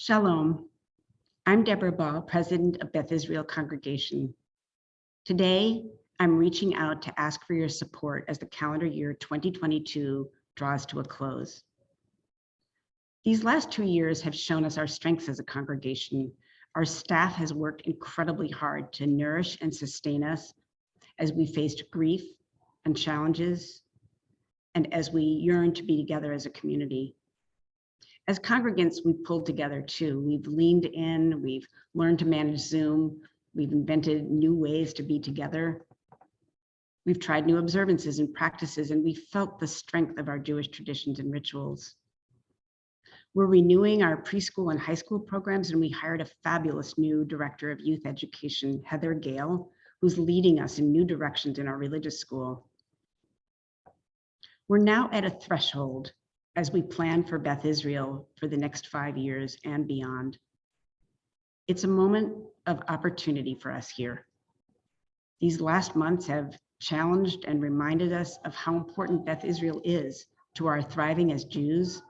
Shalom. I'm Deborah Ball, President of Beth Israel Congregation. Today, I'm reaching out to ask for your support as the calendar year 2022 draws to a close. These last 2 years have shown us our strengths as a congregation. Our staff has worked incredibly hard to nourish and sustain us as we faced grief and challenges, and as we yearn to be together as a community. As congregants, we've pulled together too. We've leaned in, we've learned to manage Zoom, we've invented new ways to be together. We've tried new observances and practices, and we felt the strength of our Jewish traditions and rituals. We're renewing our preschool and high school programs, and we hired a fabulous new director of youth education, Heather Gale, who's leading us in new directions in our religious school. We're now at a threshold as we plan for Beth Israel for the next 5 years and beyond. It's a moment of opportunity for us here. These last months have challenged and reminded us of how important Beth Israel is to our thriving as Jews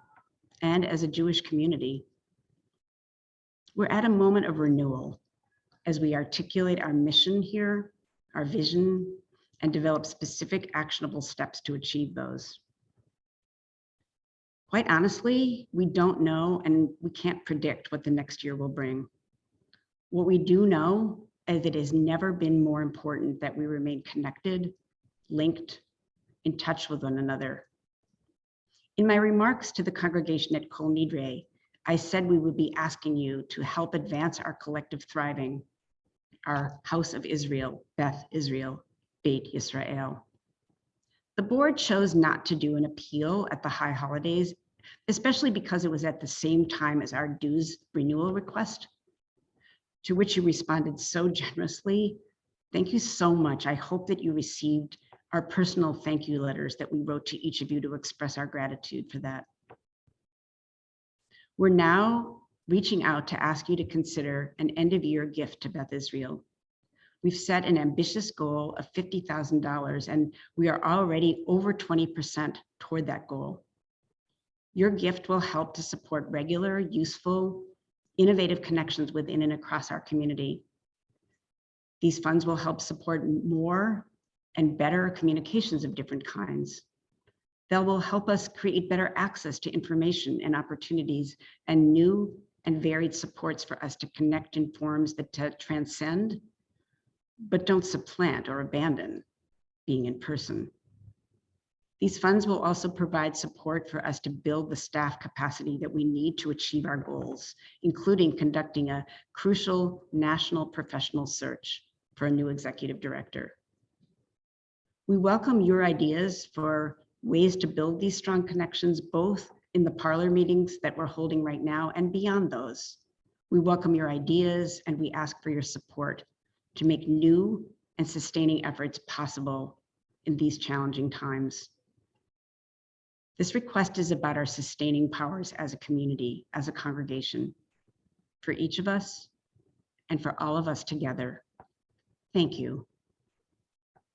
and as a Jewish community. We're at a moment of renewal as we articulate our mission here, our vision, and develop specific actionable steps to achieve those. Quite honestly, we don't know and we can't predict what the next year will bring. What we do know is it has never been more important that we remain connected, linked, in touch with one another. In my remarks to the congregation at Kol Nidre, I said we would be asking you to help advance our collective thriving, our House of Israel, Beth Israel, Beit Yisrael. The board chose not to do an appeal at the high holidays, especially because it was at the same time as our dues renewal request, to which you responded so generously. Thank you so much. I hope that you received our personal thank you letters that we wrote to each of you to express our gratitude for that. We're now reaching out to ask you to consider an end of year gift to Beth Israel. We've set an ambitious goal of $50,000, and we are already over 20% toward that goal. Your gift will help to support regular, useful, innovative connections within and across our community. These funds will help support more and better communications of different kinds. They will help us create better access to information and opportunities and new and varied supports for us to connect in forms that transcend but don't supplant or abandon being in person. These funds will also provide support for us to build the staff capacity that we need to achieve our goals, including conducting a crucial national professional search for a new executive director. We welcome your ideas for ways to build these strong connections, both in the parlor meetings that we're holding right now and beyond those. We welcome your ideas and we ask for your support to make new and sustaining efforts possible in these challenging times. This request is about our sustaining powers as a community, as a congregation, for each of us and for all of us together. Thank you.